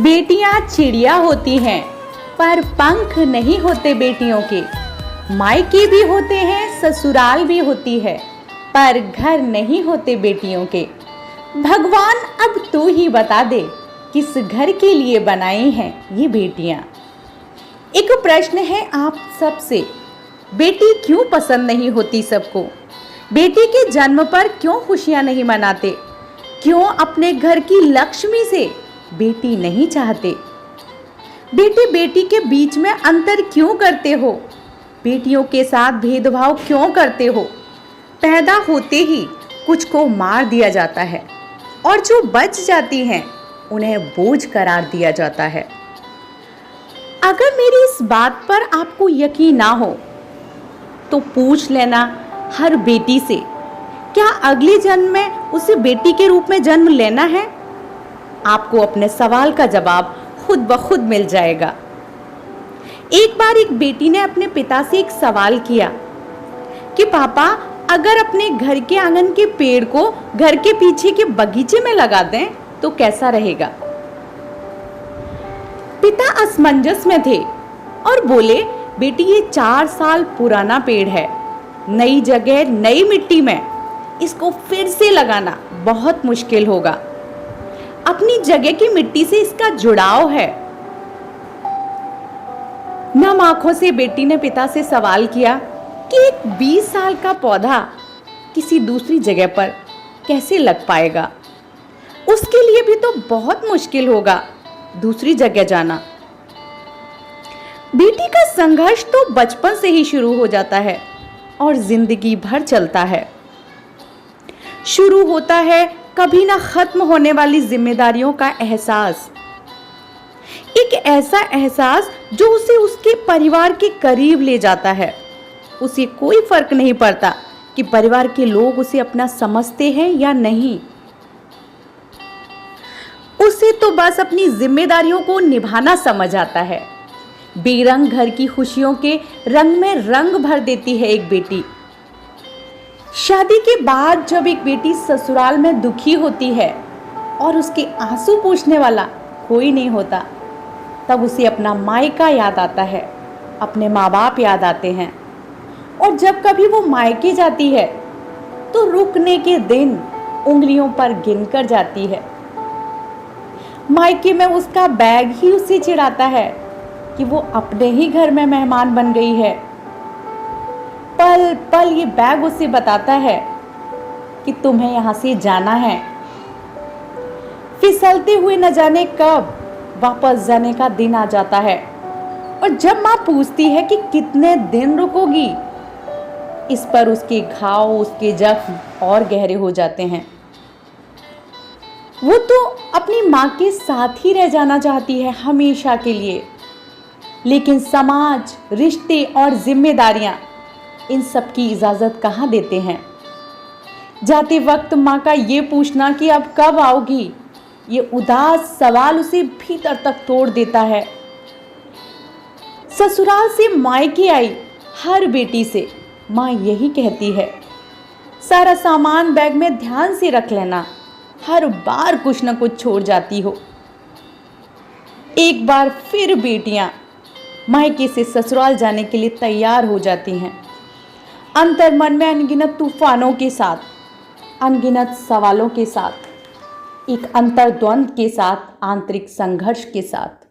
बेटियां चिड़िया होती हैं, पर पंख नहीं होते बेटियों के। मायके भी होते हैं, ससुराल भी होती है, पर घर नहीं होते बेटियों के। भगवान अब तू ही बता दे, किस घर के लिए बनाई हैं ये बेटियां। एक प्रश्न है आप सबसे, बेटी क्यों पसंद नहीं होती सबको? बेटी के जन्म पर क्यों खुशियां नहीं मनाते? क्यों अपने घर की लक्ष्मी से बेटी नहीं चाहते? बेटी बेटी के बीच में अंतर क्यों करते हो? बेटियों के साथ भेदभाव क्यों करते हो? पैदा होते ही कुछ को मार दिया जाता है और जो बच जाती हैं उन्हें बोझ करार दिया जाता है। अगर मेरी इस बात पर आपको यकीन ना हो तो पूछ लेना हर बेटी से, क्या अगले जन्म में उसे बेटी के रूप में जन्म लेना है? आपको अपने सवाल का जवाब खुद ब खुद मिल जाएगा। एक बार एक बेटी ने अपने पिता से एक सवाल किया कि पापा, अगर अपने घर के आंगन के पेड़ को घर के पीछे के बगीचे में लगा दें तो कैसा रहेगा? पिता असमंजस में थे और बोले, बेटी ये 4 साल पुराना पेड़ है, नई जगह नई मिट्टी में इसको फिर से लगाना बहुत मुश्किल होगा। अपनी जगह की मिट्टी से इसका जुड़ाव है। नम आंखों से बेटी ने पिता से सवाल किया कि एक 20 साल का पौधा किसी दूसरी जगह पर कैसे लग पाएगा? उसके लिए भी तो बहुत मुश्किल होगा दूसरी जगह जाना। बेटी का संघर्ष तो बचपन से ही शुरू हो जाता है और जिंदगी भर चलता है। शुरू होता है कभी ना खत्म होने वाली जिम्मेदारियों का एहसास, एक ऐसा एहसास जो उसे उसके परिवार के करीब ले जाता है। उसे कोई फर्क नहीं पड़ता कि परिवार के लोग उसे अपना समझते हैं या नहीं। उसे तो बस अपनी जिम्मेदारियों को निभाना समझ आता है। बेरंग घर की खुशियों के रंग में रंग भर देती है एक बेटी। शादी के बाद जब एक बेटी ससुराल में दुखी होती है और उसके आंसू पोंछने वाला कोई नहीं होता, तब उसे अपना मायका याद आता है, अपने माँ बाप याद आते हैं। और जब कभी वो मायके जाती है तो रुकने के दिन उंगलियों पर गिनकर जाती है। मायके में उसका बैग ही उसे चिढ़ाता है कि वो अपने ही घर में मेहमान बन गई है। पल पल ये बैग उसे बताता है कि तुम्हें यहाँ से जाना है। फिसलते हुए न जाने कब वापस जाने का दिन आ जाता है और जब माँ पूछती है कि कितने दिन रुकोगी, इस पर उसके घाव, उसके जख्म और गहरे हो जाते हैं। वो तो अपनी माँ के साथ ही रह जाना चाहती है हमेशा के लिए, लेकिन समाज, रिश्ते और जिम्मेदारियां इन सब की इजाजत कहाँ देते हैं। जाते वक्त माँ का ये पूछना कि अब कब आओगी, ये उदास सवाल उसे भीतर तक तोड़ देता है। ससुराल से मायके आई हर बेटी से माँ यही कहती है, सारा सामान बैग में ध्यान से रख लेना, हर बार कुछ न कुछ छोड़ जाती हो। एक बार फिर बेटियां मायके से ससुराल जाने के लिए तैयार हो जाती हैं, अंतर्मन में अनगिनत तूफानों के साथ, अनगिनत सवालों के साथ, एक अंतर्द्वंद के साथ, आंतरिक संघर्ष के साथ।